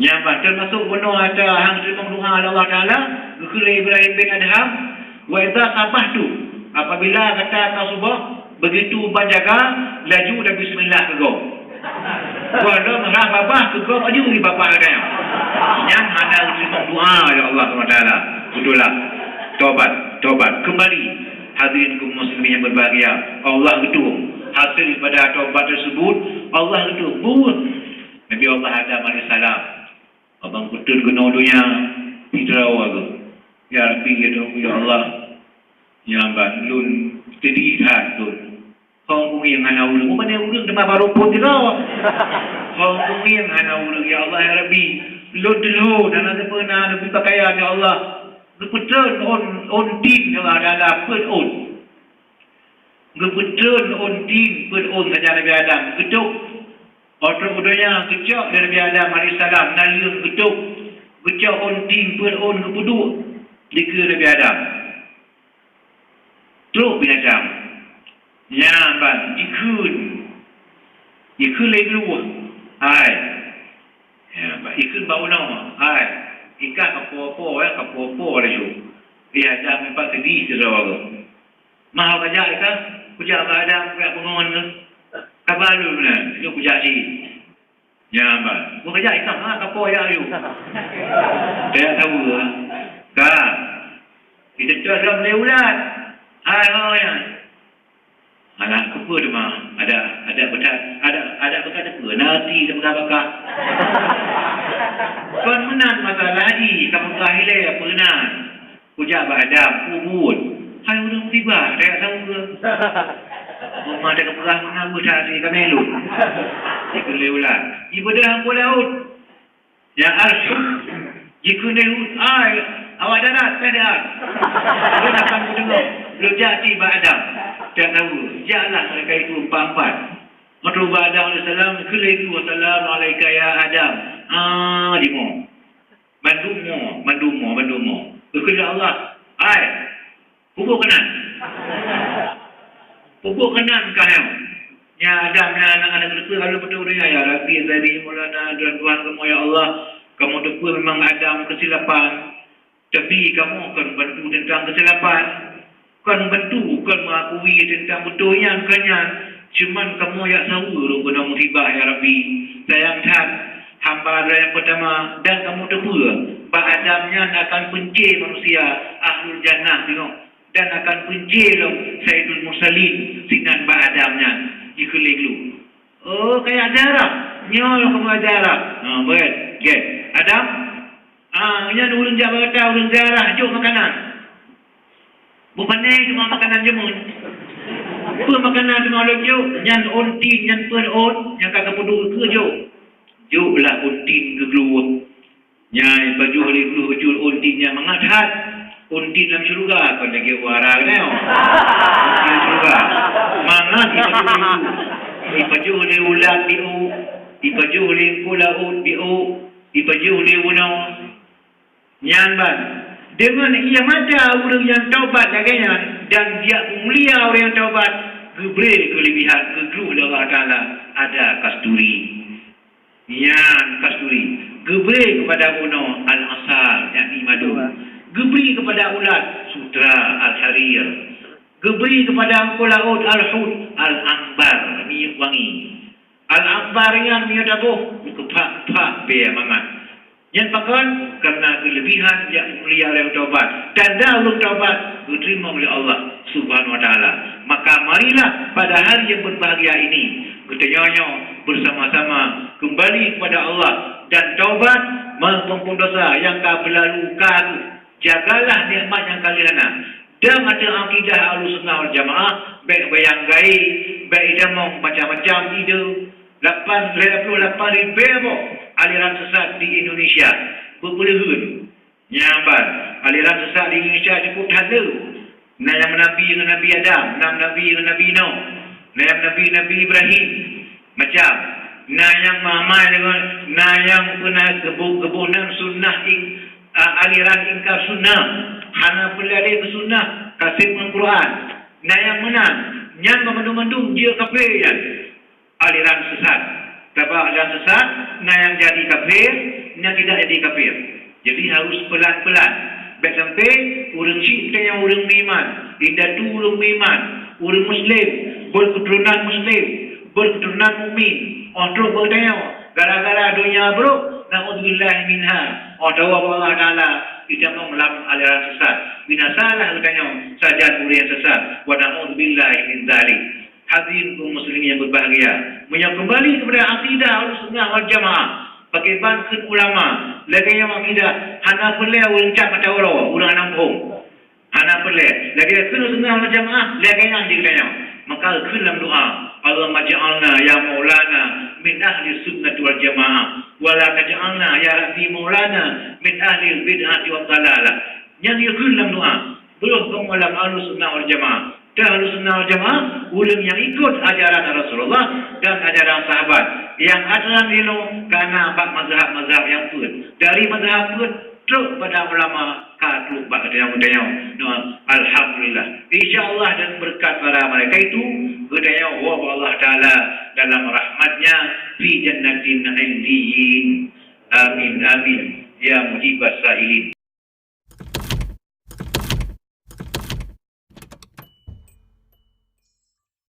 Yang termasuk benar ada hang terima doa Allah Taala kepada Ibrahim bin Adham wa idza sabahtu apabila kata kau subuh begitu banjaga laju dan bismillah ke kau. Kalau marah babah ke kau aju di babah dia. Yang ada terima doa ya Allah SWT. Itulah tobat kembali hadirin kaum muslimin yang berbahagia. Allah itu hasil pada taubat tersebut Allah itu pun Nabi Allah Adam alaihissalam abang betul kena dunia fitrah aku ya Rabbi ya Allah ya abang lun tadi hatun kau yang ana ulung mana ulung demam baru pun tidak kau yang ana ulung ya Allah ya Rabbi lun dulu dan ada pernah lebih pakaian ya Allah Gebetul on din Allah Taala pun on. Gebetul on din pun on saja Nabi Adam. Geduk. Orang budaya kecak dari Nabi Adam alaihissalam naliung geduk. Kecak on din pun on gebuduk dika Nabi Adam. Teruk binatang. Ya ban ikun. Ikun lagi luar. Hai. Ya ban ikun bau nama. Hai. Ikan kapo-kapo lah tu. Dia ada memang sedih terus. Mahal kerja ikan, kerja ada kerja pengon ke? Kabalu mana? Itu kerja si. Ya mbak, kerja ikan kapo ya you. Dia tahu lah. Kak, kita cuba melewat. Hai ya. Anak kupu tu mah ada betul ada apa nanti dia bakal kon menan masalah haji kamu kahile pernah puja badam kubur hai urang tiba dia tahu ke rumah ada perah menang berhari kamelu ikuleulah ibadah hangko laut ya arsyuk ikuleu ai awak darat darat dia akan mendengar lu jadi badam dia tahu jalan mereka itu empat Rasulullah Adam alaihissalam kelaitu wassalamualaikum ya Adam. Dimo. Bandumo. Kepada Allah. Hai. Pukul kanan kalian. Ya Adam dan anak-anak kita kalau betul dia ya Rabbi tadi Maulana dan Tuhan kamu ya Allah. Kamu tepu memang Adam kesilapan. Tapi kamu akan bantu tentang kesilapan. Kan bantu, kan mengakui tentang betul yang kanyan. Cuman kamu yang tahu kena musibah ya Rabbi. Sayangkan hamba yang pertama dan kamu tepu Pak Adamnya akan benci manusia ahlul jannah tengok dan akan benci Sayyidul Mursalin sinan Pak Adamnya dikeling. Oh kayak darah. Nyol kamu darah. Baik. Okay. Adam. Yang ulun jabata ulun darah jom makanan. Bukan cuma makanan jemun. Apa makanan dengan lojok? Yang ontin, yang on, yang kakak pedul ke jok? Jok lah ontin ke keluar. Yang baju oleh keluar kecil ontin yang mengadhat. Ontin dalam syurga. Kau lagi warah kan? Ontin syurga. Mangat di baju oleh ulat biu. Di baju oleh kulaut biu. Di baju oleh unau. Yang ban. Dengan ia ada orang yang taubat laganya dan dia mulia orang yang taubat geberi kelebihan keguru Allah Ta'ala ada kasturi yang kasturi geberi kepada uno al-asal yakni madu geberi kepada ulat sutra al-harir geberi kepada kulaut al-hud al-ambar minyak wangi al-ambar yang minyak dabuh kepak-pak biar mamat yang pakan karena kelebihan yang mulia oleh taubat dan dahulu taubat diterima oleh Allah Subhanahu Wa Taala. Maka marilah pada hari yang berbahagia ini kita nyonya bersama-sama kembali kepada Allah dan taubat mengampun dosa yang kau berlalu kau jagalah nikmat yang kalian dan ada akidah Ahlussunnah wal Jamaah baik bayang gaib baik demong macam-macam ide 88 ribu aliran sesat di Indonesia berpuluh nyamban aliran sesat di Indonesia cukup ada yang Nabi dengan Nabi Adam Nabi dengan Nabi Nuh yang Nabi Ibrahim macam yang mamai dengan yang pernah kebunan sunnah aliran ingkar sunnah hana pelari ke sunnah kasih Al-Quran yang menang yang memandung-mandung dia kafir aliran sesat. Sebab aliran sesat, yang jadi kafir, yang tidak jadi kafir. Jadi harus pelan-pelan. Baik sampai orang cipta yang orang beriman, didatu orang beriman, orang Muslim, berketurunan Muslim, berketurunan mukmin. Orang berdaya, gara-gara dunia buruk, na'udzubillah minha. Orang Allah Ta'ala tidak mengelam aliran sesat. Binasalah katanya saja orang yang sesat. Wa na'udzubillah min dzalik. Hadirin kaum muslimin yang berbahagia, menyambung kembali kepada akidah Ahlussunnah wal Jamaah. Pakai bangkit ulama, lagi yang akidah hana pelai orang cak mata orang nampung. Hana pelai, lagi Ahlussunnah wal Jamaah, lagi yang dikatanya. Maka dalam doa, Allahumma ja'alna ya Maulana min ahli sunnah wal Jamaah, wa la taj'alna ya Rabbi Maulana min ahli bid'ah wal dalalah. Yang dalam doa, belum kamu dalam Ahlussunnah wal Jamaah. Dan Ahlussunnah wal Jamaah ulama yang ikut ajaran Rasulullah dan ajaran sahabat yang ajaran itu karena mazhab-mazhab yang pun dari mazhab pun terus pada ulama katu pada yang alhamdulillah insyaallah dan berkat para mereka itu hidayah Allah Taala dalam rahmatnya fi jannatin 'iliyyin amin amin ya mujibas sa'ilin.